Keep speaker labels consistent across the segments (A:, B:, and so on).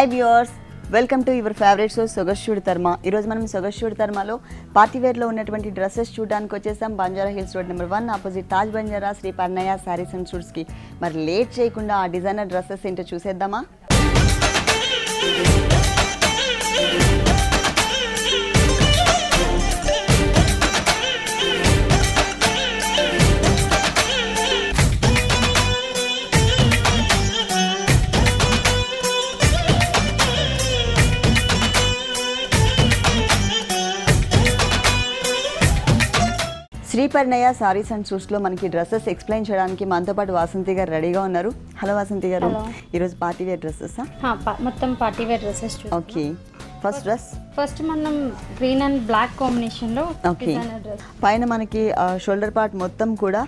A: Hi viewers, welcome to your favourite show సొగస్యూడి తర్మ. ఈరోజు మనం సొగస్యూడి తర్మలో పార్టీవేర్లో ఉన్నటువంటి డ్రెస్సెస్ చూడడానికి వచ్చేసాం. Banjara hills road number 1 opposite Taj Banjara Shri Parinaya sarees and సూట్స్కి. మరి లేట్ చేయకుండా ఆ డిజైనర్ డ్రెస్సెస్ ఏంటో చూసేద్దామా? శ్రీ పర్ణయ సారీస్ అండ్ సూట్స్లో మనకి డ్రెస్సెస్ ఎక్స్ప్లెయిన్ చేయడానికి మనతో పాటు వాసంతి గారు రెడీగా ఉన్నారు. హలో వాసంతి గారు, ఈరోజు పార్టీవేర్ డ్రెస్సెస్?
B: మొత్తం party wear dresses.
A: Okay, first dress
B: first మనం గ్రీన్ అండ్ బ్లాక్ కాంబినేషన్లో.
A: ఓకే, పైన మనకి షోల్డర్ పార్ట్ మొత్తం కూడా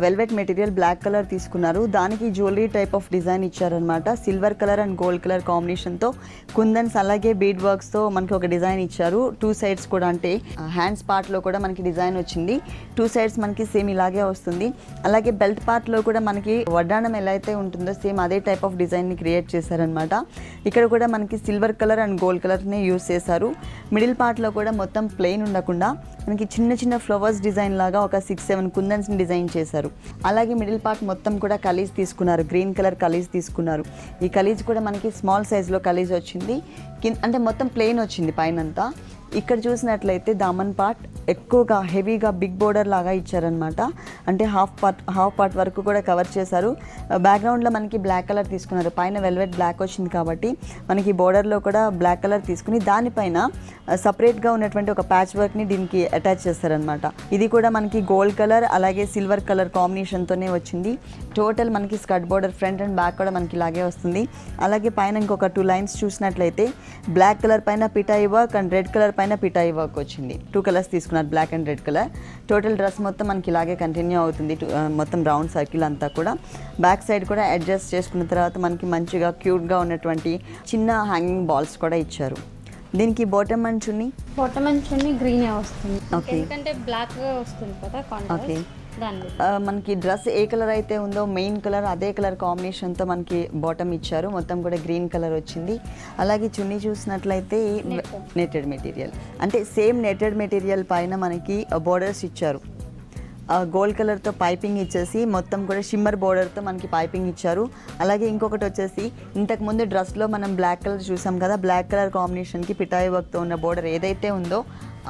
A: వెల్వెట్ మెటీరియల్ బ్లాక్ కలర్ తీసుకున్నారు. దానికి జ్యువెలరీ టైప్ ఆఫ్ డిజైన్ ఇచ్చారనమాట. Silver colour and gold colour కాంబినేషన్తో కుందన్స్ అలాగే బీడ్ వర్క్స్తో మనకి ఒక డిజైన్ ఇచ్చారు. 2 సైడ్స్ కూడా, అంటే హ్యాండ్స్ పార్ట్లో కూడా మనకి డిజైన్ వచ్చింది. 2 సైడ్స్ మనకి సేమ్ ఇలాగే వస్తుంది. అలాగే బెల్ట్ పార్ట్లో కూడా మనకి వడ్డాణం ఎలా అయితే ఉంటుందో సేమ్ అదే టైప్ ఆఫ్ డిజైన్ని క్రియేట్ చేశారనమాట. ఇక్కడ కూడా మనకి సిల్వర్ కలర్ అండ్ గోల్డ్ కలర్ని యూస్ చేశారు. మిడిల్ పార్ట్లో కూడా మొత్తం ప్లెయిన్ ఉండకుండా మనకి చిన్న చిన్న ఫ్లవర్స్ డిజైన్ లాగా ఒక 6-7 కుందన్స్ని డిజైన్ చేశారు. అలాగే మిడిల్ పార్ట్ మొత్తం కూడా కలీజ్ తీసుకున్నారు, గ్రీన్ కలర్ కలీజ్ తీసుకున్నారు. ఈ కలీజ్ కూడా మనకి స్మాల్ సైజ్లో కలీజ్ వచ్చింది. అంటే మొత్తం ప్లెయిన్ వచ్చింది పైనంతా. ఇక్కడ చూసినట్లయితే దామన్ పార్ట్ ఎక్కువగా హెవీగా బిగ్ బోర్డర్ లాగా ఇచ్చారనమాట. అంటే హాఫ్ పార్ట్ వరకు కూడా కవర్ చేశారు. బ్యాక్గ్రౌండ్లో మనకి బ్లాక్ కలర్ తీసుకున్నారు. పైన వెల్వెట్ బ్లాక్ వచ్చింది కాబట్టి మనకి బోర్డర్లో కూడా బ్లాక్ కలర్ తీసుకుని దానిపైన సపరేట్గా ఉన్నటువంటి ఒక ప్యాచ్ వర్క్ని దీనికి అటాచ్ చేస్తారనమాట. ఇది కూడా మనకి గోల్డ్ కలర్ అలాగే సిల్వర్ కలర్ కాంబినేషన్తోనే వచ్చింది. టోటల్ మనకి skirt border front and back కూడా మనకి ఇలాగే వస్తుంది. అలాగే పైన ఇంకొక 2 లైన్స్ చూసినట్లయితే బ్లాక్ కలర్ పైన పిటాయి వర్క్ అండ్ రెడ్ కలర్ పైన పిటాయి వర్క్ వచ్చింది. 2 కలర్స్ తీసుకున్నారు, black and red colour. Total dress మొత్తం మనకి ఇలాగే కంటిన్యూ అవుతుంది. మొత్తం రౌండ్ సర్కిల్ అంతా కూడా. బ్యాక్ సైడ్ కూడా అడ్జస్ట్ చేసుకున్న తర్వాత మనకి మంచిగా క్యూట్గా ఉన్నటువంటి చిన్న హ్యాంగింగ్ బాల్స్ కూడా ఇచ్చారు. దీనికి బాటమ్ అండ్ చున్నీ
B: గ్రీనే వస్తుంది. ఎందుకంటే బ్లాక్ వస్తుంది కదా.
A: ఓకే, మనకి డ్రెస్ ఏ కలర్ అయితే ఉందో మెయిన్ కలర్ అదే కలర్ కాంబినేషన్తో మనకి బాటమ్ ఇచ్చారు. మొత్తం కూడా గ్రీన్ కలర్ వచ్చింది. అలాగే చున్నీ చూసినట్లయితే నెటెడ్ మెటీరియల్, అంటే సేమ్ నెటెడ్ మెటీరియల్ పైన మనకి బోర్డర్స్ ఇచ్చారు. గోల్డ్ కలర్తో పైపింగ్ ఇచ్చేసి మొత్తం కూడా షిమ్మర్ బోర్డర్తో మనకి పైపింగ్ ఇచ్చారు. అలాగే ఇంకొకటి వచ్చేసి ఇంతకుముందు డ్రెస్లో మనం బ్లాక్ కలర్ చూసాం కదా, బ్లాక్ కలర్ కాంబినేషన్కి పిటాయి వర్క్తో ఉన్న బోర్డర్ ఏదైతే ఉందో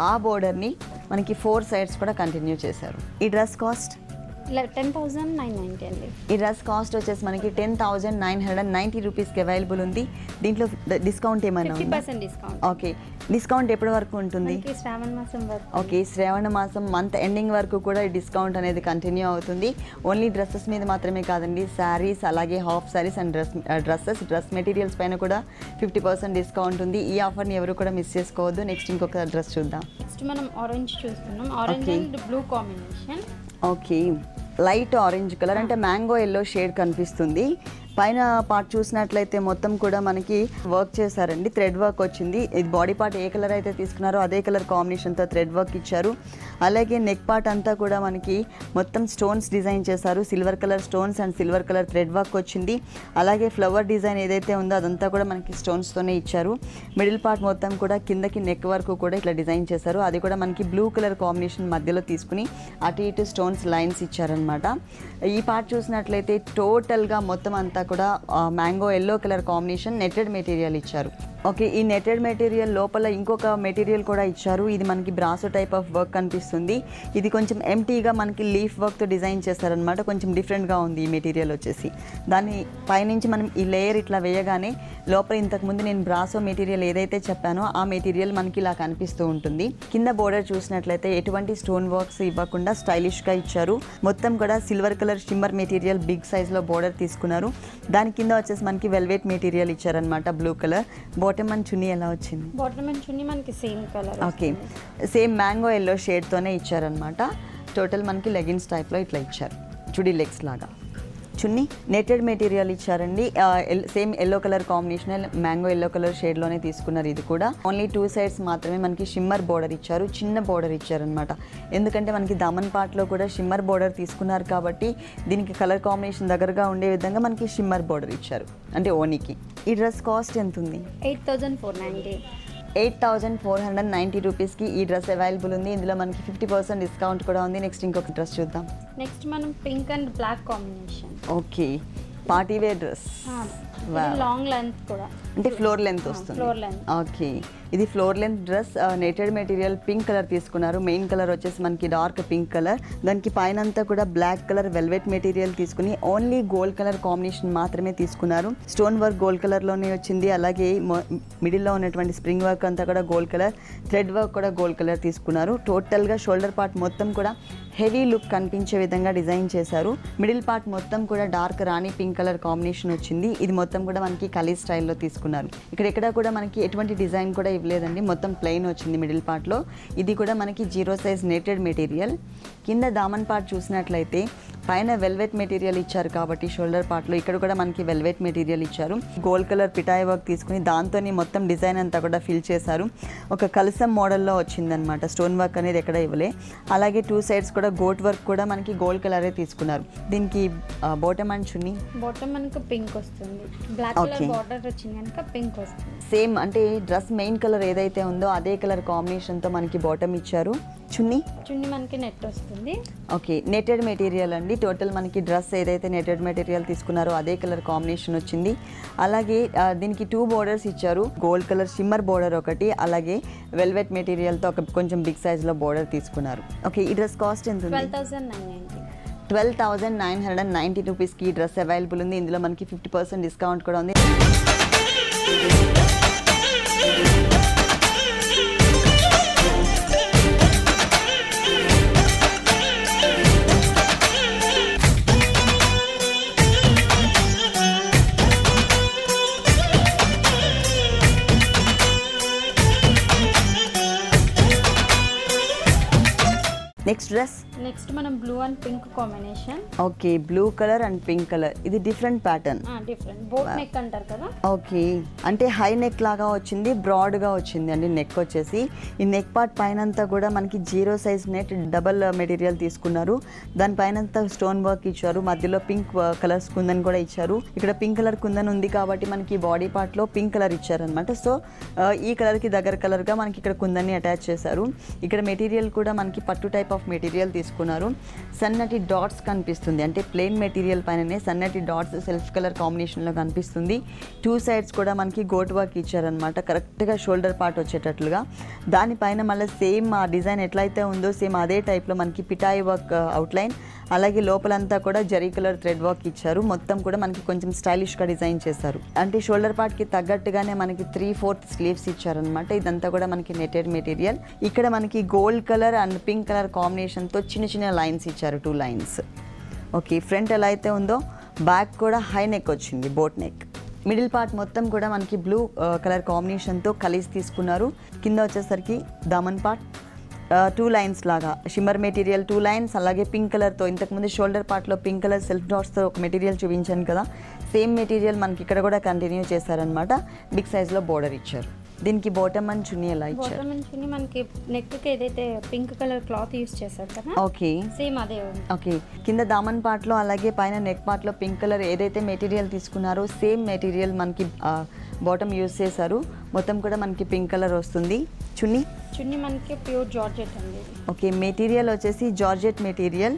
A: ఆ బోర్డర్ని మనకి 4 సైడ్స్ కూడా కంటిన్యూ చేశారు. ఈ డ్రెస్ కాస్ట్
B: 10,990 అండి.
A: ఈ డ్రెస్ కాస్ట్ వచ్చేసి మనకి 10,990 రూపీస్కి అవైలబుల్ ఉంది. దీంట్లో డిస్కౌంట్ ఏమైనా ఉందా?
B: 50% డిస్కౌంట్.
A: ఓకే, డిస్కౌంట్ ఎప్పటి వరకు ఉంటుంది?
B: శ్రావణ మాసం వరకు.
A: ఓకే, శ్రావణ మాసం మంత్ ఎండింగ్ వరకు కూడా ఈ డిస్కౌంట్ అనేది కంటిన్యూ అవుతుంది. ఓన్లీ డ్రెస్సెస్ మీద మాత్రమే కాదండి, శారీస్ అలాగే half saris and dress materials పైన కూడా 50% డిస్కౌంట్ ఉంది. ఈ ఆఫర్ని ఎవరు కూడా మిస్ చేసుకోవద్దు. నెక్స్ట్ ఇంకొక డ్రెస్ చూద్దాం.
B: నెక్స్ట్ మనం ఆరెంజ్ చూస్తున్నాం. Orange and blue combination.
A: Okay, light orange colour, అంటే మ్యాంగో ఎల్లో షేడ్ కనిపిస్తుంది. పైన పార్ట్ చూసినట్లయితే మొత్తం కూడా మనకి వర్క్ చేశారండి, థ్రెడ్ వర్క్ వచ్చింది. ఇది బాడీ పార్ట్ ఏ కలర్ అయితే తీసుకున్నారో అదే కలర్ కాంబినేషన్తో థ్రెడ్ వర్క్ ఇచ్చారు. అలాగే నెక్ పార్ట్ అంతా కూడా మనకి మొత్తం స్టోన్స్ డిజైన్ చేశారు. Silver colour stones and silver colour thread work వచ్చింది. అలాగే ఫ్లవర్ డిజైన్ ఏదైతే ఉందో అదంతా కూడా మనకి స్టోన్స్తోనే ఇచ్చారు. మిడిల్ పార్ట్ మొత్తం కూడా కిందకి నెక్ వరకు కూడా ఇట్లా డిజైన్ చేశారు. అది కూడా మనకి బ్లూ కలర్ కాంబినేషన్ మధ్యలో తీసుకుని అటు ఇటు స్టోన్స్ లైన్స్ ఇచ్చారనమాట. ఈ పార్ట్ చూసినట్లయితే టోటల్గా మొత్తం అంతా కూడా mango yellow colour combination netted material ఇచ్చారు. ఓకే, ఈ నెటెడ్ మెటీరియల్ లోపల ఇంకొక మెటీరియల్ కూడా ఇచ్చారు. ఇది మనకి బ్రాసో టైప్ ఆఫ్ వర్క్ కనిపిస్తుంది. ఇది కొంచెం ఎంటీగా మనకి లీఫ్ వర్క్తో డిజైన్ చేస్తారనమాట. కొంచెం డిఫరెంట్గా ఉంది ఈ మెటీరియల్ వచ్చేసి. దాని పైనుంచి మనం ఈ లేయర్ ఇట్లా వేయగానే లోపల ఇంతకుముందు నేను బ్రాసో మెటీరియల్ ఏదైతే చెప్పానో ఆ మెటీరియల్ మనకి ఇలా కనిపిస్తూ ఉంటుంది. కింద బోర్డర్ చూసినట్లయితే ఎటువంటి స్టోన్ వర్క్స్ ఇవ్వకుండా స్టైలిష్గా ఇచ్చారు. మొత్తం కూడా silver colour shimmer material big సైజ్లో బోర్డర్ తీసుకున్నారు. దాని కింద వచ్చేసి మనకి వెల్వెట్ మెటీరియల్ ఇచ్చారనమాట, blue colour. Bottom and chunni ఎలా వచ్చింది?
B: బాటమ్ అండ్ చున్నీ మనకి same colour.
A: Okay, same mango yellow షేడ్తోనే ఇచ్చారనమాట. టోటల్ మనకి లెగిన్స్ టైప్లో ఇట్లా ఇచ్చారు, చుడీ లెగ్స్ లాగా. చున్నీ నెటెడ్ మెటీరియల్ ఇచ్చారండి. Same yellow colour combination, mango yellow colour షేడ్లోనే తీసుకున్నారు. ఇది కూడా ఓన్లీ 2 సైడ్స్ మాత్రమే మనకి షిమ్మర్ బోర్డర్ ఇచ్చారు, చిన్న బోర్డర్ ఇచ్చారనమాట. ఎందుకంటే మనకి దమన్ పార్ట్లో కూడా షిమ్మర్ బోర్డర్ తీసుకున్నారు కాబట్టి దీనికి కలర్ కాంబినేషన్ దగ్గరగా ఉండే విధంగా మనకి షిమ్మర్ బోర్డర్ ఇచ్చారు, అంటే ఓనికి. ఈ డ్రెస్ కాస్ట్ ఎంత ఉంది?
B: 8490.
A: 8490 రూపీస్కి ఈ డ్రెస్ అవైలబుల్ ఉంది. ఇందులో మనకి 50% డిస్కౌంట్ కూడా ఉంది. నెక్స్ట్ ఇంకొక డ్రెస్ చూద్దాం.
B: నెక్స్ట్ మనం pink and black combination.
A: Okay, party wear dress.
B: Long length కూడా,
A: అంటే ఫ్లోర్ లెంత్ వస్తుంది.
B: Floor length.
A: ఓకే, ఇది floor length dress. Netted material pink colour తీసుకున్నారు. మెయిన్ కలర్ వచ్చేసి మనకి డార్క్ పింక్ కలర్. దానికి పైన అంతా కూడా బ్లాక్ కలర్ వెల్వెట్ మెటీరియల్ తీసుకుని ఓన్లీ గోల్డ్ కలర్ కాంబినేషన్ మాత్రమే తీసుకున్నారు. స్టోన్ వర్క్ గోల్డ్ కలర్లోనే వచ్చింది. అలాగే మిడిల్లో ఉన్నటువంటి స్ప్రింగ్ వర్క్ అంతా కూడా గోల్డ్ కలర్, థ్రెడ్ వర్క్ కూడా గోల్డ్ కలర్ తీసుకున్నారు. టోటల్గా షోల్డర్ పార్ట్ మొత్తం కూడా హెవీ లుక్ కనిపించే విధంగా డిజైన్ చేశారు. మిడిల్ పార్ట్ మొత్తం కూడా డార్క్ రాణి పింక్ కలర్ కాంబినేషన్ వచ్చింది. ఇది మొత్తం కూడా మనకి కలీ స్టైల్లో తీసుకున్నారు. ఇక్కడ కూడా మనకి ఎటువంటి డిజైన్ కూడా ఇవ్వలేదండి, మొత్తం ప్లెయిన్ వచ్చింది మిడిల్ పార్ట్లో. ఇది కూడా మనకి 0 సైజ్ నెటెడ్ మెటీరియల్. కింద దామన్ పార్ట్ చూసినట్లయితే పైన వెల్వెట్ మెటీరియల్ ఇచ్చారు కాబట్టి షోల్డర్ పార్ట్లో ఇక్కడ కూడా మనకి వెల్వెట్ మెటీరియల్ ఇచ్చారు. గోల్డ్ కలర్ పిటాయ్ వర్క్ తీసుకుని దాంతోని మొత్తం డిజైన్ అంతా కూడా ఫిల్ చేశారు. ఒక కలసం మోడల్లో వచ్చిందనమాట. స్టోన్ వర్క్ అనేది ఎక్కడ ఇవ్వలే. అలాగే 2 సైడ్స్ కూడా గోట్ వర్క్ కూడా మనకి గోల్డ్ కలరే తీసుకున్నారు. దీనికి బాటమ్ అండ్ చున్నీ,
B: బాటమ్ మనకి పింక్ వస్తుంది, బ్లాక్ కలర్ బార్డర్ వచ్చింది కనుక పింక్ వస్తుంది.
A: సేమ్ అంటే డ్రెస్ మెయిన్ కలర్ ఏదైతే ఉందో అదే కలర్ కాంబినేషన్తో మనకి బాటమ్ ఇచ్చారు. చున్నీ
B: మనకి నెట్ వస్తుంది.
A: ఓకే, నెటెడ్ మెటీరియల్ అండి. టోటల్ మనకి డ్రెస్ ఏదైతే నెటెడ్ మెటీరియల్ తీసుకున్నారో అదే కలర్ కాంబినేషన్ వచ్చింది. అలాగే దీనికి 2 బోర్డర్స్ ఇచ్చారు. గోల్డ్ కలర్ షిమ్మర్ బోర్డర్ ఒకటి, అలాగే వెల్వెట్ మెటీరియల్తో ఒక కొంచెం బిగ్ సైజ్లో బోర్డర్ తీసుకున్నారు. ఓకే, ఈ డ్రెస్ కాస్ట్ ఎంత ఉంది?
B: 12,990.
A: 12,990 రూపీస్కి ఈ డ్రెస్ అవైలబుల్ ఉంది. ఇందులో మనకి 50% డిస్కౌంట్ కూడా ఉంది. నెక్స్ట్ డ్రెస్,
B: నెక్స్ట్ మనం blue and pink combination.
A: Okay, blue colour and pink colour. ఇది different pattern,
B: different boat neck అంటారు కదా.
A: ఓకే, అంటే హై నెక్ లాగా వచ్చింది, బ్రాడ్గా వచ్చింది అండి నెక్ వచ్చేసి. ఈ నెక్ పార్ట్ పైన అంతా కూడా మనకి 0 సైజ్ నెట్ డబల్ మెటీరియల్ తీసుకున్నారు. దానిపైన అంతా స్టోన్ వర్క్ ఇచ్చారు. మధ్యలో పింక్ కలర్స్ కుందన్ కూడా ఇచ్చారు. ఇక్కడ పింక్ కలర్ కుందన్ ఉంది కాబట్టి మనకి బాడీ పార్ట్లో పింక్ కలర్ ఇచ్చారనమాట. సో ఈ కలర్కి దగ్గర కలర్గా మనకి ఇక్కడ కుందన్ని అటాచ్ చేశారు. ఇక్కడ మెటీరియల్ కూడా మనకి పట్టు టైప్ ఆఫ్ మెటీరియల్ తీసుకున్నారు. సన్నటి డాట్స్ కనిపిస్తుంది, అంటే ప్లెయిన్ మెటీరియల్ పైననే సన్నటి డాట్స్ సెల్ఫ్ కలర్ కాంబినేషన్లో కనిపిస్తుంది. 2 సైడ్స్ కూడా మనకి గోట్ వర్క్ ఇచ్చారనమాట, కరెక్ట్గా షోల్డర్ పార్ట్ వచ్చేటట్లుగా. దానిపైన మళ్ళీ సేమ్ ఆ డిజైన్ ఎట్లయితే ఉందో సేమ్ అదే టైప్లో మనకి పిటాయి వర్క్ అవుట్లైన్, అలాగే లోపలంతా కూడా జరీ కలర్ థ్రెడ్ వర్క్ ఇచ్చారు. మొత్తం కూడా మనకి కొంచెం స్టైలిష్గా డిజైన్ చేశారు. అంటే షోల్డర్ పార్ట్కి తగ్గట్టుగానే మనకి 3/4 స్లీవ్స్ ఇచ్చారనమాట. ఇదంతా కూడా మనకి నెటెడ్ మెటీరియల్. ఇక్కడ మనకి gold colour and pink colour కాంబినేషన్తో చిన్న చిన్న లైన్స్ ఇచ్చారు, 2 లైన్స్. ఓకే, ఫ్రంట్ ఎలా అయితే ఉందో బ్యాక్ కూడా హై నెక్ వచ్చింది, బోట్ నెక్. మిడిల్ పార్ట్ మొత్తం కూడా మనకి బ్లూ కలర్ కాంబినేషన్తో కలిసి తీసుకున్నారు. కింద వచ్చేసరికి దామన్ పార్ట్ 2 లైన్స్ లాగా షిమ్మర్ మెటీరియల్ 2 లైన్స్, అలాగే పింక్ కలర్తో ఇంతకుముందు షోల్డర్ పార్ట్లో పింక్ కలర్ సెల్ఫ్ డాట్స్తో ఒక మెటీరియల్ చూపించాను కదా, సేమ్ మెటీరియల్ మనకి ఇక్కడ కూడా కంటిన్యూ చేశారనమాట. బిగ్ సైజ్లో బోర్డర్ ఇచ్చారు. దీనికి బాటమ్ అండ్ చున్నీ ఎలా ఇచ్చారు?
B: బాటమ్ అండ్ చున్నీ మనకి నెక్ కి ఏదైతే పింక్ కలర్ క్లాత్ యూస్ చేశారు కదా,
A: ఓకే
B: సేమ్ అదే ఉంది.
A: ఓకే, కింద దామన్ పార్ట్లో అలాగే పైన నెక్ పార్ట్లో పింక్ కలర్ ఏదైతే మెటీరియల్ తీసుకున్నారో సేమ్ మెటీరియల్ మనకి బాటమ్ యూస్ చేశారు. మొత్తం కూడా మనకి పింక్ కలర్ వస్తుంది. చున్నీ
B: మనకి ప్యూర్ జార్జెట్ అండి.
A: ఓకే, మెటీరియల్ వచ్చేసి జార్జెట్ మెటీరియల్.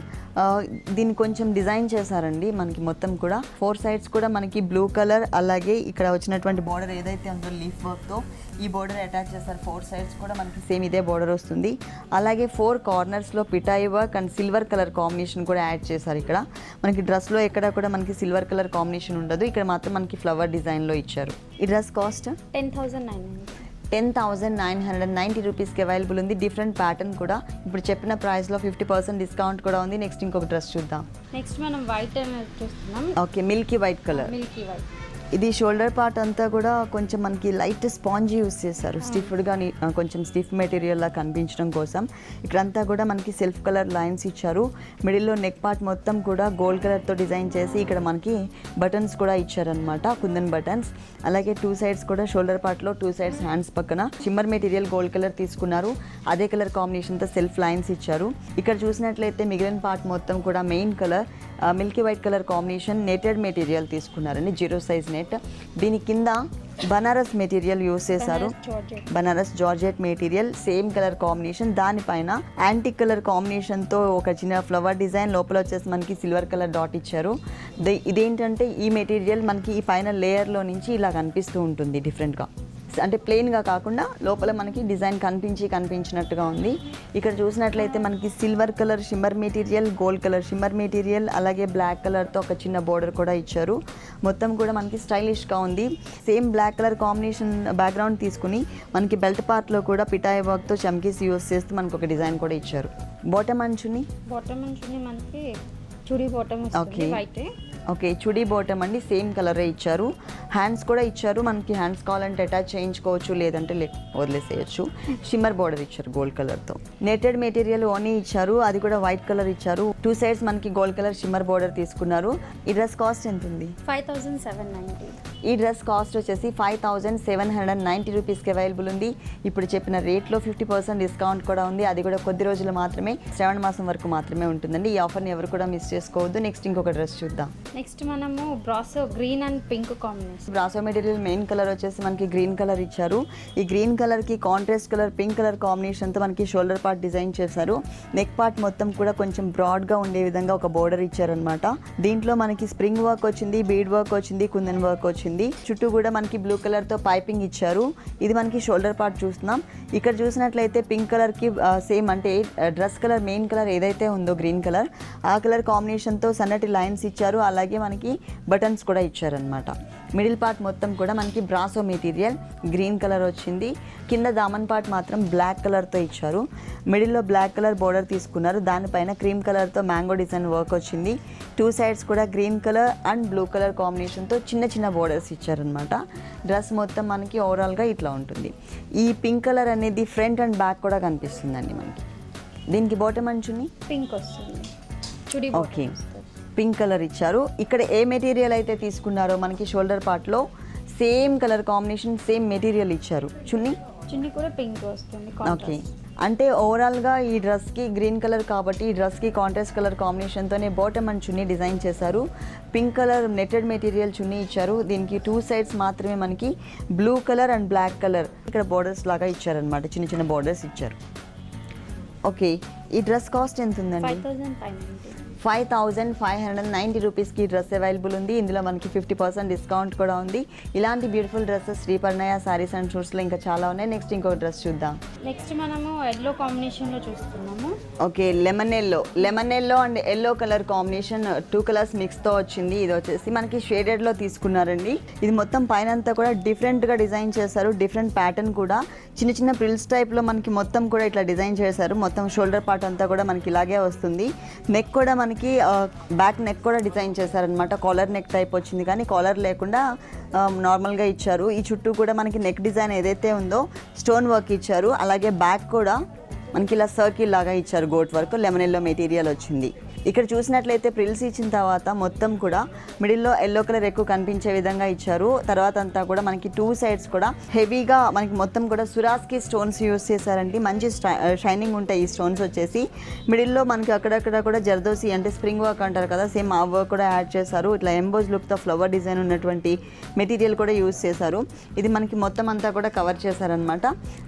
A: దీన్ని కొంచెం డిజైన్ చేశారండి మనకి మొత్తం కూడా. 4 సైడ్స్ కూడా మనకి బ్లూ కలర్, అలాగే ఇక్కడ వచ్చినటువంటి బార్డర్ ఏదైతే ఉందో లీఫ్ వర్క్తో ఈ బార్డర్ అటాచ్ చేస్తారు. 4 సైడ్స్ కూడా మనకి సేమ్ ఇదే బార్డర్ వస్తుంది. అలాగే 4 కార్నర్స్లో పిటాయి work and silver colour combination కూడా యాడ్ చేశారు. ఇక్కడ మనకి డ్రెస్లో ఎక్కడ కూడా మనకి సిల్వర్ కలర్ కాంబినేషన్ ఉండదు, ఇక్కడ మాత్రం మనకి ఫ్లవర్ డిజైన్లో ఇచ్చారు. ఈ డ్రెస్ కాస్ట్ 10,990 రూపీస్కి అవైలబుల్ ఉంది. డిఫరెంట్ ప్యాటర్న్ కూడా. ఇప్పుడు చెప్పిన ప్రైస్లో 50% డిస్కౌంట్ కూడా ఉంది. నెక్స్ట్ ఇంకొక డ్రెస్ చూద్దాం.
B: నెక్స్ట్ మనం వైట్ అనేది చూస్తున్నాం.
A: Okay, Milky white colour.
B: Milky white
A: ఇది షోల్డర్ పార్ట్ అంతా కూడా కొంచెం మనకి లైట్ స్పాంజ్ యూస్ చేశారు, స్టిఫ్డ్గా కొంచెం స్టిఫ్ మెటీరియల్ లా కనిపించడం కోసం. ఇక్కడంతా కూడా మనకి సెల్ఫ్ కలర్ లైన్స్ ఇచ్చారు. మిడిల్లో నెక్ పార్ట్ మొత్తం కూడా గోల్డ్ కలర్తో డిజైన్ చేసి ఇక్కడ మనకి బటన్స్ కూడా ఇచ్చారనమాట, కుందన్ బటన్స్. అలాగే 2 సైడ్స్ కూడా షోల్డర్ పార్ట్లో 2 సైడ్స్ హ్యాండ్స్ పక్కన షిమ్మర్ మెటీరియల్ గోల్డ్ కలర్ తీసుకున్నారు. అదే కలర్ కాంబినేషన్తో సెల్ఫ్ లైన్స్ ఇచ్చారు. ఇక్కడ చూసినట్లయితే మిగిలిన పార్ట్ మొత్తం కూడా main colour Milky white colour combination netted material తీసుకున్నారండి, 0 సైజ్ నెట్. దీని కింద బనారస్ మెటీరియల్ యూస్ చేశారు, Banaras georgette material same colour combination. దానిపైన యాంటిక్ కలర్ కాంబినేషన్తో ఒక చిన్న ఫ్లవర్ డిజైన్, లోపల వచ్చేసి మనకి సిల్వర్ కలర్ డాట్ ఇచ్చారు. ఇదేంటంటే ఈ మెటీరియల్ మనకి ఈ పైన లేయర్లో నుంచి ఇలా కనిపిస్తూ ఉంటుంది డిఫరెంట్గా, అంటే ప్లెయిన్గా కాకుండా లోపల మనకి డిజైన్ కనిపించినట్టుగా ఉంది. ఇక్కడ చూసినట్లయితే మనకి silver colour shimmer material, gold colour shimmer material, అలాగే బ్లాక్ కలర్తో ఒక చిన్న బోర్డర్ కూడా ఇచ్చారు. మొత్తం కూడా మనకి స్టైలిష్గా ఉంది. Same black colour combination background తీసుకుని మనకి బెల్ట్ పార్ట్లో కూడా పిటాయి వర్క్తో చమ్కీస్ యూస్ చేస్తూ మనకు ఒక డిజైన్ కూడా ఇచ్చారు. బాటమ్ అంచుని
B: మనకి చుడీ బాటమ్ వస్తుంది, వైట్.
A: ఓకే, చుడీ బాటమ్ అండి, సేమ్ కలరే ఇచ్చారు. హ్యాండ్స్ కూడా ఇచ్చారు, మనకి హ్యాండ్స్ కావాలంటే అటాచ్ చేయించుకోవచ్చు, లేదంటే వదిలేసేయచ్చు. షిమ్మర్ బార్డర్ ఇచ్చారు గోల్డ్ కలర్తో. నెటెడ్ మెటీరియల్ ఓనీ ఇచ్చారు, అది కూడా వైట్ కలర్ ఇచ్చారు. 2 సైడ్స్ మనకి గోల్డ్ కలర్ షిమ్మర్ బార్డర్ తీసుకున్నారు. ఈ డ్రెస్ కాస్ట్ ఎంత ఉంది?
B: 5790.
A: ఈ డ్రెస్ కాస్ట్ వచ్చేసి 5790 రూపీస్కి అవైలబుల్ ఉంది. ఇప్పుడు చెప్పిన రేట్లో 50% డిస్కౌంట్ కూడా ఉంది. అది కూడా కొద్ది రోజులు మాత్రమే, శ్రావణ మాసం వరకు మాత్రమే ఉంటుందండి. ఈ ఆఫర్ని ఎవరు కూడా మిస్ చేసుకోవద్దు. నెక్స్ట్ ఇంకొక డ్రెస్ చూద్దాం.
B: నెక్స్ట్ మనము brasso green and pink combination.
A: Brasso material main colour వచ్చేసి మనకి గ్రీన్ కలర్ ఇచ్చారు. ఈ గ్రీన్ కలర్కి కాంట్రాస్ట్ కలర్ పింక్ కలర్ కాంబినేషన్తో మనకి షోల్డర్ పార్ట్ డిజైన్ చేశారు. నెక్ పార్ట్ మొత్తం కూడా కొంచెం బ్రాడ్గా ఉండే విధంగా ఒక బోర్డర్ ఇచ్చారనమాట. దీంట్లో మనకి స్ప్రింగ్ వర్క్ వచ్చింది, బీడ్ వర్క్ వచ్చింది, కుందన్ వర్క్ వచ్చింది. చుట్టూ కూడా మనకి బ్లూ కలర్తో పైపింగ్ ఇచ్చారు. ఇది మనకి షోల్డర్ పార్ట్ చూస్తున్నాం. ఇక్కడ చూసినట్లయితే పింక్ కలర్కి సేమ్ అంటే డ్రెస్ కలర్ మెయిన్ కలర్ ఏదైతే ఉందో గ్రీన్ కలర్, ఆ కలర్ కాంబినేషన్తో సన్నటి లైన్స్ ఇచ్చారు. అలాగే మనకి బటన్స్ కూడా ఇచ్చారనమాట. మిడిల్ పార్ట్ మొత్తం కూడా మనకి బ్రాసో మెటీరియల్ గ్రీన్ కలర్ వచ్చింది. కింద దామన్ పార్ట్ మాత్రం బ్లాక్ కలర్తో ఇచ్చారు. మిడిల్లో బ్లాక్ కలర్ బోర్డర్ తీసుకున్నారు. దానిపైన క్రీమ్ కలర్తో మ్యాంగో డిజైన్ వర్క్ వచ్చింది. 2 సైడ్స్ కూడా green colour and blue colour కాంబినేషన్తో చిన్న చిన్న బోర్డర్స్ ఇచ్చారనమాట. డ్రెస్ మొత్తం మనకి ఓవరాల్గా ఇట్లా ఉంటుంది. ఈ పింక్ కలర్ అనేది ఫ్రంట్ అండ్ బ్యాక్ కూడా కనిపిస్తుందండి మనకి. దీనికి బాటమ్ అంచుని
B: పింక్ వస్తుంది, చుడీ
A: ఓకే పింక్ కలర్ ఇచ్చారు. ఇక్కడ ఏ మెటీరియల్ అయితే తీసుకున్నారో మనకి షోల్డర్ పార్ట్లో same colour combination same material ఇచ్చారు. చున్నీ
B: కూడా పింక్ వస్తుంది.
A: ఓకే, అంటే ఓవరాల్గా ఈ డ్రెస్కి గ్రీన్ కలర్ కాబట్టి ఈ డ్రెస్కి కాంట్రాస్ట్ కలర్ కాంబినేషన్తోనే బాటమ్ అండ్ చున్నీ డిజైన్ చేశారు. Pink colour netted material chunni ఇచ్చారు. దీనికి 2 సైడ్స్ మాత్రమే మనకి blue colour and black colour ఇక్కడ బోర్డర్స్ లాగా ఇచ్చారనమాట, చిన్న చిన్న బోర్డర్స్ ఇచ్చారు. ఓకే, ఈ డ్రెస్ కాస్ట్ ఎంత ఉందండి? 5590 రూపీస్కి డ్రెస్ అవైలబుల్ ఉంది. ఇందులో మనకి 50% డిస్కౌంట్ కూడా ఉంది. ఇలాంటి బ్యూటిఫుల్ డ్రెస్సెస్ శ్రీపర్ణయ సారీస్ అండ్ షూట్స్లో ఇంకా చాలా ఉన్నాయి. నెక్స్ట్ ఇంకో డ్రెస్ చూద్దాం.
B: నెక్స్ట్ మనము ఎల్లో కాంబినేషన్లో చూస్తున్నాము.
A: Okay, lemon yellow and yellow colour combination 2 colours మిక్స్తో వచ్చింది. ఇది వచ్చేసి మనకి షేడెడ్లో తీసుకున్నారండి. ఇది మొత్తం పైన అంతా కూడా డిఫరెంట్గా డిజైన్ చేశారు. డిఫరెంట్ ప్యాటర్న్ కూడా చిన్న చిన్న ప్రిల్స్ టైప్లో మనకి మొత్తం కూడా ఇట్లా డిజైన్ చేశారు. మొత్తం షోల్డర్ పార్ట్ అంతా కూడా మనకి ఇలాగే వస్తుంది. నెక్ కూడా మనకి బ్యాక్ నెక్ కూడా డిజైన్ చేశారనమాట. కాలర్ నెక్ టైప్ వచ్చింది, కానీ కాలర్ లేకుండా నార్మల్గా ఇచ్చారు. ఈ చుట్టూ కూడా మనకి నెక్ డిజైన్ ఏదైతే ఉందో స్టోన్ వర్క్ ఇచ్చారు. అలాగే బ్యాక్ కూడా మనకి ఇలా సర్కిల్ లాగా ఇచ్చారు, gota work. Lemon yellow material వచ్చింది. ఇక్కడ చూసినట్లయితే ప్రిల్స్ ఇచ్చిన తర్వాత మొత్తం కూడా మిడిల్లో ఎల్లో కలర్ ఎక్కువ కనిపించే విధంగా ఇచ్చారు. తర్వాత అంతా కూడా మనకి 2 సైడ్స్ కూడా హెవీగా మనకి మొత్తం కూడా సురాస్కి స్టోన్స్ యూస్ చేశారండి. మంచి షైనింగ్ ఉంటాయి ఈ స్టోన్స్ వచ్చేసి. మిడిల్లో మనకి అక్కడక్కడ కూడా జర్దోసి అంటే స్ప్రింగ్ వర్క్ అంటారు కదా, సేమ్ ఆ వర్క్ కూడా యాడ్ చేశారు. ఇట్లా ఎంబోజ్ లుక్తో ఫ్లవర్ డిజైన్ ఉన్నటువంటి మెటీరియల్ కూడా యూస్ చేశారు. ఇది మనకి మొత్తం అంతా కూడా కవర్ చేశారనమాట.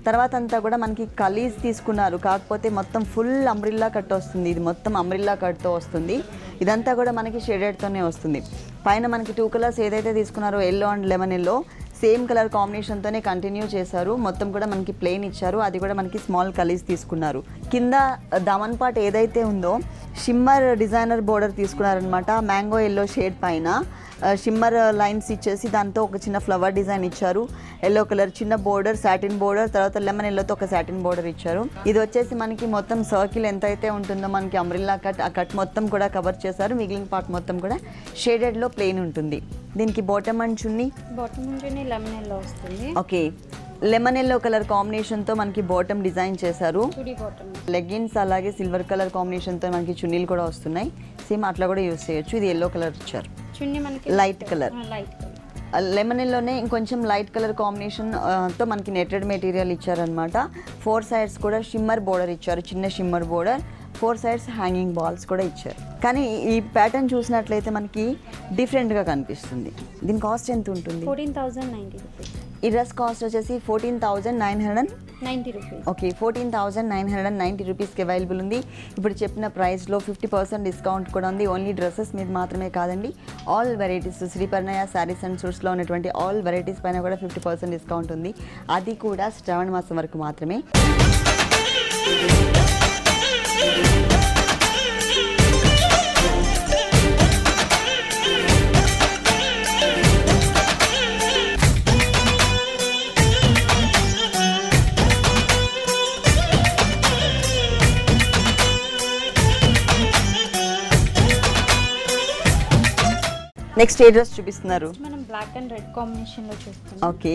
A: తర్వాత అంతా కూడా మనకి కలీజ్ తీసుకున్నారు, కాకపోతే మొత్తం ఫుల్ అంబ్రిల్లా కట్ వస్తుంది. ఇది మొత్తం అంబ్రిల్లా కట్తో వస్తుంది. ఇదంతా కూడా మనకి షేడెడ్తోనే వస్తుంది. పైన మనకి 2 కలర్స్ ఏదైతే తీసుకున్నారో yellow and lemon yellow same colour కాంబినేషన్తోనే కంటిన్యూ చేశారు. మొత్తం కూడా మనకి ప్లెయిన్ ఇచ్చారు. అది కూడా మనకి స్మాల్ కలీస్ తీసుకున్నారు. కింద దమన్ పార్ట్ ఏదైతే ఉందో షిమ్మర్ డిజైనర్ బోర్డర్ తీసుకున్నారనమాట. మ్యాంగో ఎల్లో షేడ్ పైన షిమ్మర్ లైన్స్ ఇచ్చేసి దాంతో ఒక చిన్న ఫ్లవర్ డిజైన్ ఇచ్చారు. ఎల్లో కలర్ చిన్న బోర్డర్, సాటిన్ బోర్డర్, తర్వాత లెమన్ ఎల్లోతో ఒక సాటిన్ బోర్డర్ ఇచ్చారు. ఇది వచ్చేసి మనకి మొత్తం సర్కిల్ ఎంత అయితే ఉంటుందో మనకి అంబ్రిల్లా కట్, ఆ కట్ మొత్తం కూడా కవర్ చేశారు. మిగిలిన పార్ట్ మొత్తం కూడా షేడెడ్లో ప్లెయిన్ ఉంటుంది. దీనికి bottom and chunni
B: lemon yellow వస్తుంది.
A: ఓకే, లెమన్ ఎల్లో కలర్ కాంబినేషన్తో మనకి బాటమ్ డిజైన్ చేశారు. లెగ్గిన్స్ అలాగే సిల్వర్ కలర్ కాంబినేషన్తో మనకి చున్నీలు కూడా వస్తున్నాయి. సేమ్ అట్లా కూడా యూస్ చేయొచ్చు. ఇది ఎల్లో కలర్ ఇచ్చారు, లైట్ కలర్. లెమన్ ఎల్లోనే ఇంకొంచెం లైట్ కలర్ కాంబినేషన్ తో మనకి నెటెడ్ మెటీరియల్ ఇచ్చారనమాట. 4 సైడ్స్ కూడా షిమ్మర్ బోర్డర్ ఇచ్చారు, చిన్న shimmer border. 4 sides hanging balls కూడా ఇచ్చారు. కానీ ఈ ప్యాటర్న్ చూసినట్లయితే మనకి డిఫరెంట్గా కనిపిస్తుంది. దీని కాస్ట్ ఎంత ఉంటుంది?
B: 14,090 రూపీస్.
A: ఈ డ్రెస్ కాస్ట్ వచ్చేసి 14,990
B: రూపీస్.
A: ఓకే, 14,990 రూపీస్కి అవైలబుల్ ఉంది. ఇప్పుడు చెప్పిన ప్రైస్లో 50% డిస్కౌంట్ కూడా ఉంది. ఓన్లీ డ్రెస్సెస్ మీద మాత్రమే కాదండి, ఆల్ వెరైటీస్ శ్రీపర్ణయ శారీస్ అండ్ సూట్స్లో ఉన్నటువంటి ఆల్ వెరైటీస్ పైన కూడా 50% డిస్కౌంట్ ఉంది. అది కూడా శ్రావణ మాసం వరకు మాత్రమే. నెక్స్ట్ ఏ డ్రెస్ చూపిస్తున్నారు?
B: మనం బ్లాక్ అండ్ రెడ్ కాంబినేషన్ లో చూస్తున్నాం.
A: ఓకే,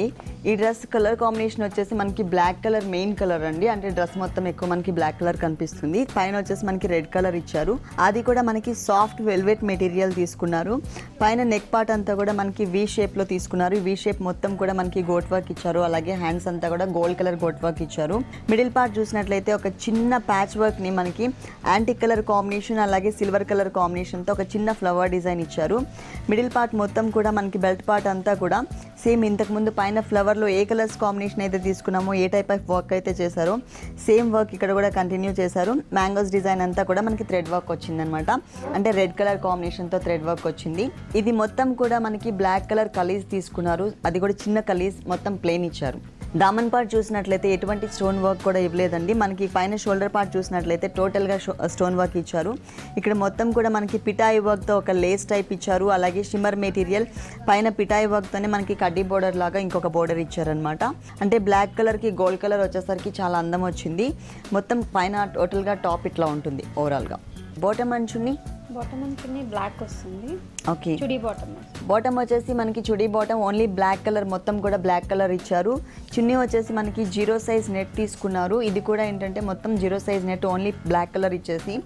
A: ఈ డ్రెస్ కలర్ కాంబినేషన్ వచ్చేసి మనకి బ్లాక్ కలర్ మెయిన్ కలర్ అండి. అంటే డ్రెస్ మొత్తం ఎక్కువ మనకి బ్లాక్ కలర్ కనిపిస్తుంది. పైన వచ్చేసి మనకి రెడ్ కలర్ ఇచ్చారు. అది కూడా మనకి సాఫ్ట్ వెల్వెట్ మెటీరియల్ తీసుకున్నారు. పైన నెక్ పార్ట్ అంతా కూడా మనకి వి షేప్ లో తీసుకున్నారు. వి షేప్ మొత్తం కూడా మనకి గోట్ వర్క్ ఇచ్చారు. అలాగే హ్యాండ్స్ అంతా కూడా గోల్డ్ కలర్ గోట్ వర్క్ ఇచ్చారు. మిడిల్ పార్ట్ చూసినట్లయితే ఒక చిన్న ప్యాచ్ వర్క్ ని మనకి యాంటిక్ కలర్ కాంబినేషన్ అలాగే సిల్వర్ కలర్ కాంబినేషన్ తో ఒక చిన్న ఫ్లవర్ డిజైన్ ఇచ్చారు. మిడిల్ పార్ట్ మొత్తం కూడా మనకి బెల్ట్ పార్ట్ అంతా కూడా సేమ్ ఇంతకుముందు పైన ఫ్లవర్లో ఏ కలర్స్ కాంబినేషన్ అయితే తీసుకున్నామో, ఏ టైప్ ఆఫ్ వర్క్ అయితే చేశారో సేమ్ వర్క్ ఇక్కడ కూడా కంటిన్యూ చేశారు. మ్యాంగోస్ డిజైన్ అంతా కూడా మనకి థ్రెడ్ వర్క్ వచ్చిందనమాట. అంటే రెడ్ కలర్ కాంబినేషన్తో థ్రెడ్ వర్క్ వచ్చింది. ఇది మొత్తం కూడా మనకి బ్లాక్ కలర్ కలీజ్ తీసుకున్నారు. అది కూడా చిన్న కలీజ్, మొత్తం ప్లెయిన్ ఇచ్చారు. దామన్ పార్ట్ చూసినట్లయితే ఎటువంటి స్టోన్ వర్క్ కూడా ఇవ్వలేదండి. మనకి పైన షోల్డర్ పార్ట్ చూసినట్లయితే టోటల్గా స్టోన్ వర్క్ ఇచ్చారు. ఇక్కడ మొత్తం కూడా మనకి పిటాయి వర్క్తో ఒక లేస్ టైప్ ఇచ్చారు. అలాగే షిమ్మర్ మెటీరియల్ పైన పిటాయి వర్క్తోనే మనకి కడ్డీ బోర్డర్ లాగా ఇంకొక బోర్డర్ ఇచ్చారనమాట. అంటే బ్లాక్ కలర్కి గోల్డ్ కలర్ వచ్చేసరికి చాలా అందం వచ్చింది. మొత్తం పైన టోటల్గా టాప్ ఇట్లా ఉంటుంది ఓవరాల్గా. బాటమ్ అండ్ చున్నీ
B: బ్లాక్ వస్తుంది.
A: Okay,
B: chudi bottom.
A: బాటమ్ వచ్చేసి మనకి chudi bottom only black colour, మొత్తం కూడా బ్లాక్ కలర్ ఇచ్చారు. చున్నీ వచ్చేసి మనకి 0 సైజ్ నెట్ తీసుకున్నారు. ఇది కూడా ఏంటంటే మొత్తం 0 size net, only black colour ఇచ్చేసి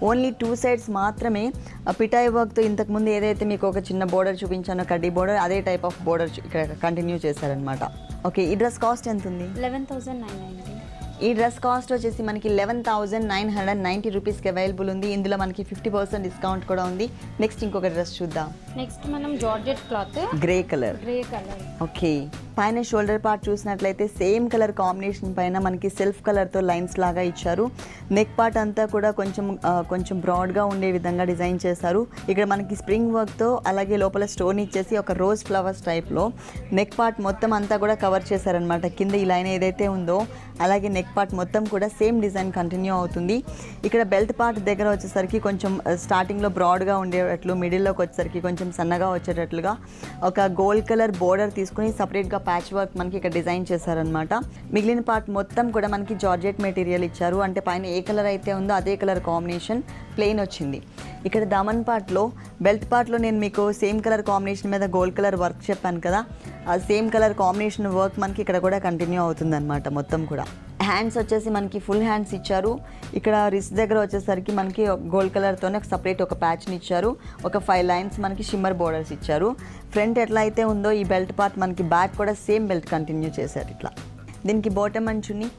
A: ఓన్లీ 2 సైడ్స్ మాత్రమే పిటాయి వర్క్తో ఇంతకుముందు ఏదైతే మీకు ఒక చిన్న బోర్డర్ చూపించానో కడ్డీ బోర్డర్, అదే టైప్ ఆఫ్ బోర్డర్ ఇక్కడ కంటిన్యూ చేశారనమాట. ఓకే, ఈ డ్రెస్ కాస్ట్ ఎంత ఉంది?
B: 11,990.
A: ఈ డ్రెస్ కాస్ట్ వచ్చేసి మనకి 11,990 రూపీస్కి అవైలబుల్ ఉంది. ఇందులో మనకి 50% డిస్కౌంట్ కూడా ఉంది. నెక్స్ట్ ఇంకొక డ్రెస్ చూద్దాం.
B: నెక్స్ట్ మనం georgette cloth,
A: grey colour. Okay, పైన షోల్డర్ పార్ట్ చూసినట్లయితే సేమ్ కలర్ కాంబినేషన్ పైన మనకి సెల్ఫ్ కలర్తో లైన్స్ లాగా ఇచ్చారు. నెక్ పార్ట్ అంతా కూడా కొంచెం బ్రాడ్గా ఉండే విధంగా డిజైన్ చేశారు. ఇక్కడ మనకి స్ప్రింగ్ వర్క్తో అలాగే లోపల స్టోన్ ఇచ్చేసి ఒక రోజ్ ఫ్లవర్స్ టైప్లో నెక్ పార్ట్ మొత్తం అంతా కూడా కవర్ చేశారనమాట. కింద ఈ లైన్ ఏదైతే ఉందో అలాగే నెక్ పార్ట్ మొత్తం కూడా సేమ్ డిజైన్ కంటిన్యూ అవుతుంది. ఇక్కడ బెల్ట్ పార్ట్ దగ్గర వచ్చేసరికి కొంచెం స్టార్టింగ్లో బ్రాడ్గా ఉండేటట్లు, మిడిల్లోకి వచ్చేసరికి కొంచెం సన్నగా వచ్చేటట్లుగా ఒక గోల్డ్ కలర్ బోర్డర్ తీసుకుని సపరేట్గా ప్యాచ్ వర్క్ మనకి ఇక్కడ డిజైన్ చేశారనమాట. మిగిలిన పార్ట్ మొత్తం కూడా మనకి జార్జెట్ మెటీరియల్ ఇచ్చారు. అంటే పైన ఏ కలర్ అయితే ఉందో అదే కలర్ కాంబినేషన్ ప్లెయిన్ వచ్చింది. ఇక్కడ దామన్ పార్ట్లో, బెల్ట్ పార్ట్లో నేను మీకు సేమ్ కలర్ కాంబినేషన్ మీద గోల్డ్ కలర్ వర్క్ చెప్పాను కదా, ఆ సేమ్ కలర్ కాంబినేషన్ వర్క్ మనకి ఇక్కడ కూడా కంటిన్యూ అవుతుంది అనమాట. మొత్తం కూడా హ్యాండ్స్ వచ్చేసి మనకి ఫుల్ హ్యాండ్స్ ఇచ్చారు. ఇక్కడ రిస్ట్ దగ్గర వచ్చేసరికి మనకి గోల్డ్ కలర్తోనే సపరేట్ ఒక ప్యాచ్ని ఇచ్చారు. ఒక 5 లైన్స్ మనకి షిమ్మర్ బోర్డర్స్ ఇచ్చారు. ఫ్రంట్ ఎట్లా అయితే ఉందో ఈ బెల్ట్ పార్ట్ మనకి బ్యాక్ కూడా సేమ్ బెల్ట్ కంటిన్యూ చేశారు ఇట్లా. దీనికి బాటమ్ అండ్ చున్నీ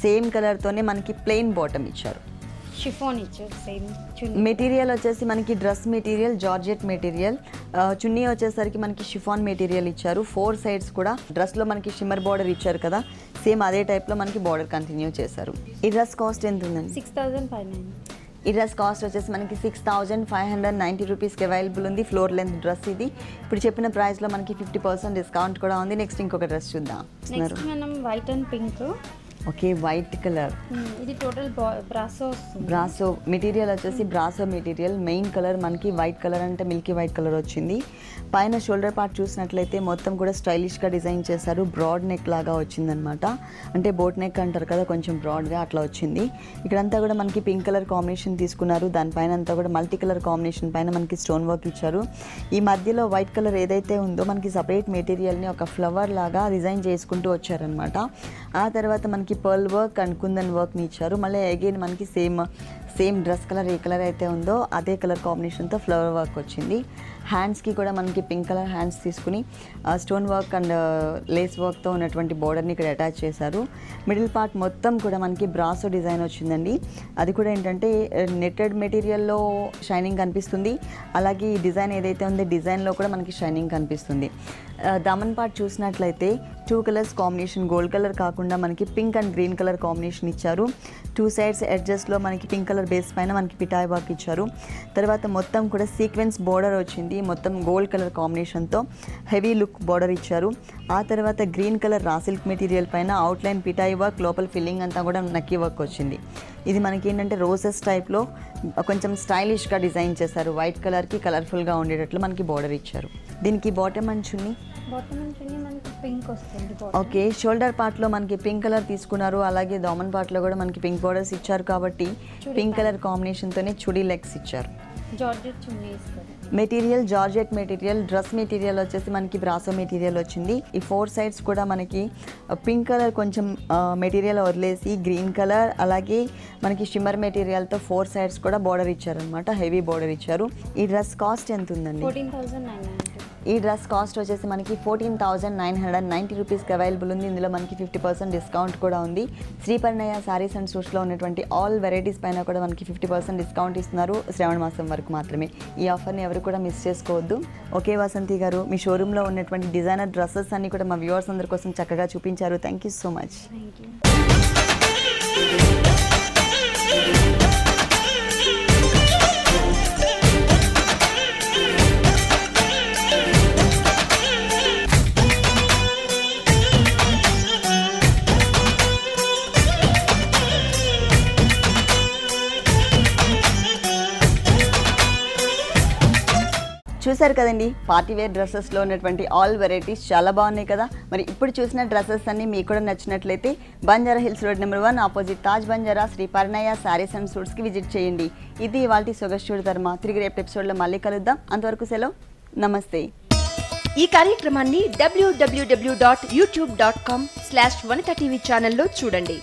A: సేమ్ కలర్తోనే మనకి ప్లెయిన్ బాటమ్ ఇచ్చారు.
B: షిఫాన్ ఇచ్చారు. సేమ్
A: మెటీరియల్ వచ్చేసి మనకి డ్రెస్ మెటీరియల్ జార్జెట్ మెటీరియల్. చున్నీ వచ్చేసరికి మనకి షిఫాన్ మెటీరియల్ ఇచ్చారు. 4 సైడ్స్ కూడా డ్రెస్లో మనకి షిమ్మర్ బార్డర్ ఇచ్చారు కదా, సేమ్ అదే టైప్లో మనకి బార్డర్ కంటిన్యూ చేశారు. ఈ డ్రెస్ కాస్ట్ ఎంత ఉందండి?
B: 6,590.
A: ఈ డ్రెస్ కాస్ట్ వచ్చేసి మనకి 6,590 రూపీస్కి అవైలబుల్ ఉంది. ఫ్లోర్ లెంత్ డ్రెస్ ఇది. ఇప్పుడు చెప్పిన ప్రైస్లో మనకి 50% డిస్కౌంట్ కూడా ఉంది. నెక్స్ట్ ఇంకొక డ్రెస్ చూద్దాం.
B: నెక్స్ట్ మనం white and pink
A: okay, white colour.
B: ఇది టోటల్ బ్రాసో వస్తుంది.
A: బ్రాసో మెటీరియల్ వచ్చేసి బ్రాసో మెటీరియల్. మెయిన్ కలర్ మనకి వైట్ కలర్ అంటే మిల్కీ వైట్ కలర్ వచ్చింది. పైన షోల్డర్ పార్ట్ చూసినట్లయితే మొత్తం కూడా స్టైలిష్గా డిజైన్ చేశారు. బ్రాడ్ నెక్ లాగా వచ్చిందనమాట. అంటే బోట్ నెక్ అంటారు కదా, కొంచెం బ్రాడ్గా అట్లా వచ్చింది. ఇక్కడంతా కూడా మనకి పింక్ కలర్ కాంబినేషన్ తీసుకున్నారు. దానిపైన అంతా కూడా మల్టీ కలర్ కాంబినేషన్ పైన మనకి స్టోన్ వర్క్ ఇచ్చారు. ఈ మధ్యలో వైట్ కలర్ ఏదైతే ఉందో మనకి సపరేట్ మెటీరియల్ని ఒక ఫ్లవర్ లాగా డిజైన్ చేసుకుంటూ వచ్చారనమాట. ఆ తర్వాత మనకి పర్ల్ వర్క్ అండ్ కుందన్ వర్క్ని ఇచ్చారు. మళ్ళీ అగైన్ మనకి సేమ్ డ్రెస్ కలర్ ఏ కలర్ అయితే ఉందో అదే కలర్ కాంబినేషన్తో ఫ్లవర్ వర్క్ వచ్చింది. హ్యాండ్స్కి కూడా మనకి పింక్ కలర్ హ్యాండ్స్ తీసుకుని స్టోన్ వర్క్ అండ్ లేస్ వర్క్తో ఉన్నటువంటి బోర్డర్ని ఇక్కడ అటాచ్ చేశారు. మిడిల్ పార్ట్ మొత్తం కూడా మనకి బ్రాసో డిజైన్ వచ్చిందండి. అది కూడా ఏంటంటే నెట్టెడ్ మెటీరియల్లో షైనింగ్ కనిపిస్తుంది. అలాగే ఈ డిజైన్ ఏదైతే ఉందో డిజైన్లో కూడా మనకి షైనింగ్ కనిపిస్తుంది. దమన్ పార్ట్ చూసినట్లయితే 2 కలర్స్ కాంబినేషన్, గోల్డ్ కలర్ కాకుండా మనకి pink and green colour combination ఇచ్చారు. 2 సైడ్స్ ఎడ్జెస్లో మనకి పింక్ కలర్ బేస్ పైన మనకి పిటాయ్ వర్క్ ఇచ్చారు. తర్వాత మొత్తం కూడా సీక్వెన్స్ బోర్డర్ వచ్చింది. మొత్తం గోల్డ్ కలర్ కాంబినేషన్తో హెవీ లుక్ బోర్డర్ ఇచ్చారు. ఆ తర్వాత green colour raw silk material పైన అవుట్లైన్ పిటాయ్ వర్క్, లోపల ఫిల్లింగ్ అంతా కూడా నక్కీ వర్క్ వచ్చింది. ఇది మనకి ఏంటంటే రోజెస్ టైప్లో కొంచెం స్టైలిష్గా డిజైన్ చేశారు. వైట్ కలర్కి కలర్ఫుల్గా ఉండేటట్లు మనకి బోర్డర్ ఇచ్చారు. దీనికి బాటమ్ అండ్ చున్నీ
B: మనకి పింక్ వస్తుంది.
A: ఓకే, షోల్డర్ పార్ట్లో మనకి పింక్ కలర్ తీసుకున్నారు. అలాగే దామన్ పార్ట్లో కూడా మనకి పింక్ బోర్డర్స్ ఇచ్చారు కాబట్టి పింక్ కలర్ కాంబినేషన్తోనే చుడీ లెగ్స్ ఇచ్చారు.
B: జార్జెట్ చున్నీ ఇస్తారు.
A: Material georgette material. Dress material వచ్చేసి మనకి బ్రాసో మెటీరియల్ వచ్చింది. ఈ 4 సైడ్స్ కూడా మనకి పింక్ కలర్ కొంచెం మెటీరియల్ వదిలేసి గ్రీన్ కలర్ అలాగే మనకి షిమ్మర్ మెటీరియల్తో 4 సైడ్స్ కూడా బోర్డర్ ఇచ్చారనమాట. హెవీ బోర్డర్ ఇచ్చారు. ఈ డ్రెస్ కాస్ట్ ఎంత ఉందండి?
B: 14,990.
A: ఈ డ్రెస్ కాస్ట్ వచ్చేసి మనకి 14,990 రూపీస్కి అవైలబుల్ ఉంది. ఇందులో మనకి 50% డిస్కౌంట్ కూడా ఉంది. శ్రీ పరిణయ సారీస్ అండ్ సూట్స్లో ఉన్నటువంటి ఆల్ వెరైటీస్ పైన కూడా మనకి 50% డిస్కౌంట్ ఇస్తున్నారు శ్రావణ మాసం వరకు మాత్రమే. ఈ ఆఫర్ని ఎవరు కూడా మిస్ చేసుకోవద్దు. ఓకే వసంతి గారు, మీ షోరూంలో ఉన్నటువంటి డిజైనర్ డ్రెస్సెస్ అన్ని కూడా మా వ్యూవర్స్ అందరి కోసం చక్కగా చూపించారు. Thank you so much. చూసారు కదండి, పార్టీ వేర్ డ్రెస్సెస్లో ఉన్నటువంటి ఆల్ వెరైటీస్ చాలా బాగున్నాయి కదా. మరి ఇప్పుడు చూసిన డ్రెస్సెస్ అన్ని మీకు కూడా నచ్చినట్లయితే Banjara hills road number 1 opposite Taj Banjara Shri Parinaya sarees and సూట్స్కి విజిట్ చేయండి. ఇది ఇవాల్టి సొగస్చూడు ధర్మ. తిరిగి రేపు ఎపిసోడ్లో మళ్ళీ కలుద్దాం. అంతవరకు సెలవు, నమస్తే.
C: ఈ కార్యక్రమాన్ని www.youtube.com/vanitaTV ఛానల్లో చూడండి.